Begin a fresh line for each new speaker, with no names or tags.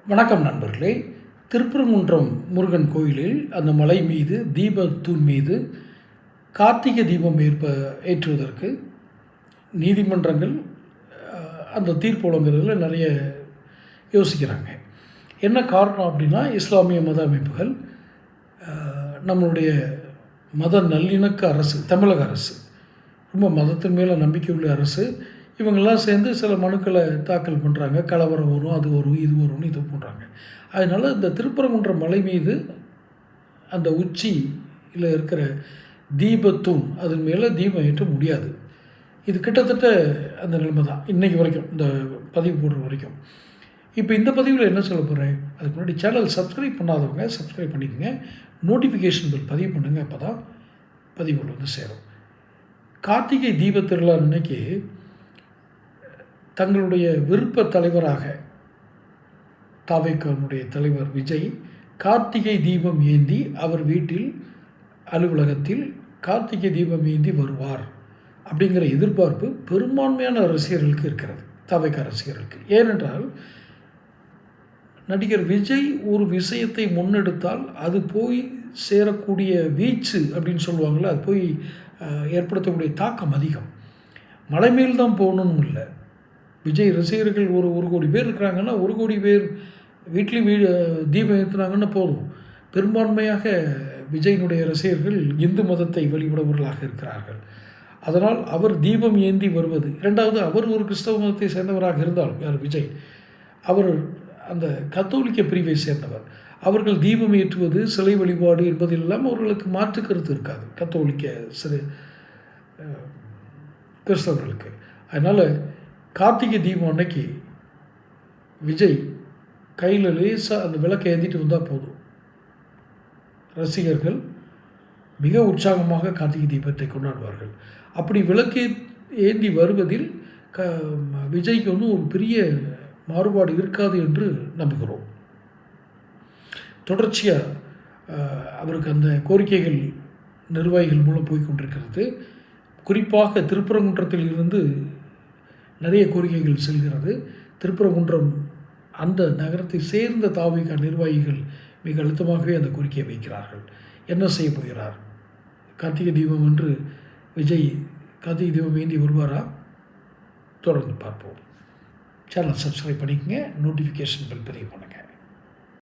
வணக்கம் நண்பர்களே. திருப்பரங்குன்றம் முருகன் கோயிலில் அந்த மலை மீது தீபத்தூண் மீது கார்த்திகை தீபம் ஏற்றுவதற்கு நீதிமன்றங்கள் அந்த தீர்ப்பு வழங்குறதுல நிறைய யோசிக்கிறாங்க. என்ன காரணம் அப்படின்னா, இஸ்லாமிய மத அமைப்புகள், நம்மளுடைய மத நல்லிணக்க அரசு, தமிழக அரசு, ரொம்ப மதத்தின் மேலே நம்பிக்கை உள்ள அரசு, இவங்கெல்லாம் சேர்ந்து சில மனுக்களை தாக்கல் பண்ணுறாங்க. கலவரம் வரும், அது வரும், இது வரும்னு இது பண்ணுறாங்க. அதனால் இந்த திருப்பரங்குன்றம் மலை மீது அந்த உச்சியில் இருக்கிற தீபத்தூண், அதன் மேலே தீபம் ஏற்ற முடியாது. இது கிட்டத்தட்ட அந்த நிலைமை தான் இன்றைக்கி வரைக்கும், இந்த பதிவு போடுற வரைக்கும். இப்போ இந்த பதிவில் என்ன சொல்ல போகிறேன், அதுக்கு முன்னாடி சேனல் சப்ஸ்கிரைப் பண்ணாதவங்க சப்ஸ்கிரைப் பண்ணிக்கோங்க, நோட்டிஃபிகேஷன் பில் பதிவு பண்ணுங்கள், அப்போ தான் பதிவுகள் வந்து சேரும். கார்த்திகை தீப திருவிழா அன்னைக்கு தங்களுடைய விருப்ப தலைவராக தாவேக்காவுடைய தலைவர் விஜய் கார்த்திகை தீபம் ஏந்தி அவர் வீட்டில் அலுவலகத்தில் கார்த்திகை தீபம் ஏந்தி வருவார் அப்படிங்கிற எதிர்பார்ப்பு பெரும்பான்மையான ரசிகர்களுக்கு இருக்கிறது, தாவேக்கா ரசிகர்களுக்கு. ஏனென்றால் நடிகர் விஜய் ஒரு விஷயத்தை முன்னெடுத்தால் அது போய் சேரக்கூடிய வீச்சு அப்படின்னு சொல்லுவாங்கள்ல, அது போய் ஏற்படுத்தக்கூடிய தாக்கம் அதிகம். மலை மேல் தான் போகணும்னு இல்லை. விஜய் ரசிகர்கள் ஒரு கோடி பேர் இருக்கிறாங்கன்னா, 1 கோடி பேர் வீட்லேயும் தீபம் ஏற்றுனாங்கன்னா போதும். பெரும்பான்மையாக விஜயினுடைய ரசிகர்கள் இந்து மதத்தை வழிபடுபவர்களாக இருக்கிறார்கள். அதனால் அவர் தீபம் ஏந்தி வருவது, இரண்டாவது அவர் ஒரு கிறிஸ்தவ மதத்தை சேர்ந்தவராக இருந்தாலும், யார் விஜய், அவர் அந்த கத்தோலிக்க பிரிவை சேர்ந்தவர். அவர்கள் தீபம் ஏற்றுவது, சிலை வழிபாடு என்பதெல்லாம் அவர்களுக்கு மாற்று கருத்து இருக்காது, கத்தோலிக்க கிறிஸ்தவர்களுக்கு. அதனால் கார்த்திகை தீபம் அன்னைக்கு விஜய் கையில் லேசாக அந்த விளக்கை ஏந்திட்டு வந்தால் போதும், ரசிகர்கள் மிக உற்சாகமாக கார்த்திகை தீபத்தை கொண்டாடுவார்கள். அப்படி விளக்கே ஏந்தி வருவதில் விஜய்க்கு ஒன்றும் ஒரு பெரிய மாறுபாடு இருக்காது என்று நம்புகிறோம். தொடர்ச்சியாக அவருக்கு அந்த கோரிக்கைகள் நிர்வாகிகள் மூலம் போய்கொண்டிருக்கிறது. குறிப்பாக திருப்பரங்குன்றத்தில் இருந்து நிறைய கோரிக்கைகள் செல்கிறது. திருப்பரங்குன்றம் அந்த நகரத்தை சேர்ந்த தாவேக்கா நிர்வாகிகள் மிக அழுத்தமாகவே அந்த கோரிக்கையை வைக்கிறார்கள். என்ன செய்ய போகிறார்? கார்த்திகை தீபம் என்று விஜய் கார்த்திகை தீபம் ஏந்தி வருவாரா? தொடர்ந்து பார்ப்போம். சேனல் சப்ஸ்கிரைப் பண்ணிக்கங்க, நோட்டிஃபிகேஷன் பில் பதிவு பண்ணுங்கள்.